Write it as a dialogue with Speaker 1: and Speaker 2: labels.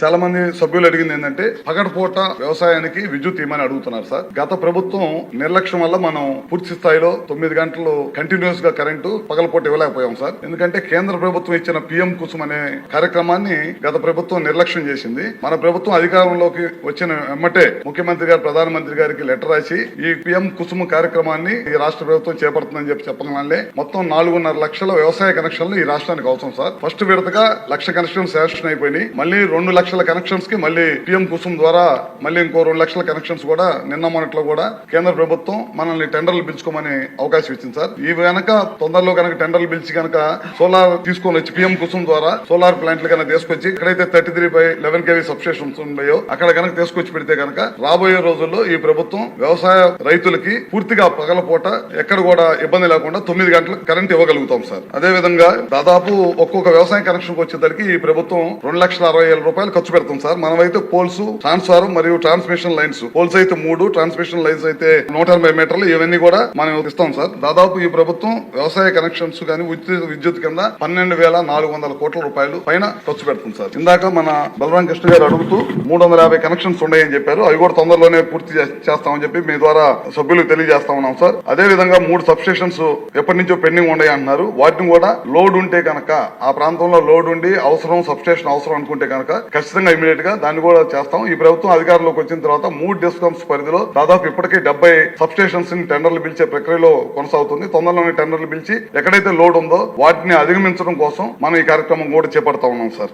Speaker 1: చాలా మంది సభ్యులు అడిగింది ఏంటంటే పగటిపూట వ్యవసాయానికి విద్యుత్ ఇవ్వమని అడుగుతున్నారు సార్. గత ప్రభుత్వం నిర్లక్ష్యం వల్ల మనం పూర్తి స్థాయిలో 9 గంటలు కంటిన్యూస్ గా కరెంటు పగలపూట ఇవ్వలేకపోయాం సార్. ఎందుకంటే కేంద్ర ప్రభుత్వం ఇచ్చిన పిఎం కుసుమ్ అనే కార్యక్రమాన్ని గత ప్రభుత్వం నిర్లక్ష్యం చేసింది. మన ప్రభుత్వం అధికారంలోకి వచ్చిన వెంబటే ముఖ్యమంత్రి గారు ప్రధానమంత్రి గారికి లెటర్ రాసి ఈ పిఎం కుసుమ్ కార్యక్రమాన్ని ఈ రాష్ట్ర ప్రభుత్వం చేపడుతుందని చెప్పడం వల్లే మొత్తం 4.5 లక్షల వ్యవసాయ కనెక్షన్లు ఈ రాష్ట్రానికి అవసరం సార్. ఫస్ట్ విడతగా 1,00,000 కనెక్షన్ శాంక్షన్ అయిపోయినాయి. మళ్ళీ 2 లక్షల కనెక్షన్స్ కి మళ్ళీ పిఎం కుసుమ్ ద్వారా మళ్ళీ ఇంకో 2 లక్షల కనెక్షన్స్ కూడా నిన్న మొన్నట్లో కూడా కేంద్ర ప్రభుత్వం మనల్ని టెండర్లు పిలుచుకోమని అవకాశం ఇచ్చింది సార్. ఈ వెనక తొందరలో కనుక టెండర్లు పిలిచి కనుక సోలార్ తీసుకొని వచ్చి పిఎం కుసుమ్ ద్వారా సోలార్ ప్లాంట్లు కనుక తీసుకొచ్చి ఎక్కడైతే 33/11 kV సబ్స్టేషన్స్ ఉన్నాయో అక్కడ కనుక తీసుకొచ్చి పెడితే కనుక రాబోయే రోజుల్లో ఈ ప్రభుత్వం వ్యవసాయ రైతులకి పూర్తిగా పగలపూట ఎక్కడ కూడా ఇబ్బంది లేకుండా 9 గంటలకు కరెంట్ ఇవ్వగలుగుతాం సార్. అదే విధంగా దాదాపు ఒక్కొక్క వ్యవసాయ కనెక్షన్ వచ్చేసరికి ఈ ప్రభుత్వం 2,60,000 రూపాయలు ఖర్చు పెడతాం సార్. మనమైతే పోల్స్, ట్రాన్స్ఫార్మర్ మరియు ట్రాన్స్మిషన్ లైన్స్, పోల్స్ అయితే 3, ట్రాన్స్మిషన్ లైన్స్ అయితే 180 మీటర్లు, ఇవన్నీ కూడా మనం ఇస్తాం సార్. దాదాపు ఈ ప్రభుత్వం వ్యవసాయ కనెక్షన్స్ గానీ విద్యుత్ కింద 12,400 కోట్ల రూపాయలు పైన ఖర్చు పెడుతుంది సార్. ఇందాక మన బలరాం కృష్ణ గారు అడుగుతూ 350 కనెక్షన్స్ ఉన్నాయని చెప్పారు. అవి కూడా తొందరలోనే పూర్తి చేస్తామని చెప్పి మీ ద్వారా సభ్యులకు తెలియజేస్తా ఉన్నాం సార్. అదే విధంగా 3 సబ్స్టేషన్స్ ఎప్పటి నుంచో పెండింగ్ ఉన్నాయి అంటున్నారు. వాటిని కూడా లోడ్ ఉంటే కనుక ఆ ప్రాంతంలో లోడ్ ఉండి అవసరం, సబ్స్టేషన్ అవసరం అనుకుంటే కనుక ఖచ్చితంగా ఇమీడియట్ గా దాన్ని కూడా చేస్తాం. ఈ ప్రభుత్వం అధికారంలోకి వచ్చిన తర్వాత 3 డిస్కమ్స్ పరిధిలో దాదాపు ఇప్పటికే 70 సబ్స్టేషన్స్ ని టెండర్లు పిలిచే ప్రక్రియలో కొనసాగుతుంది. తొందరలోనే టెండర్లు పిలిచి ఎక్కడైతే లోడ్ ఉందో వాటిని అధిగమించడం కోసం మనం ఈ కార్యక్రమం కూడా చేపడతా ఉన్నాం సార్.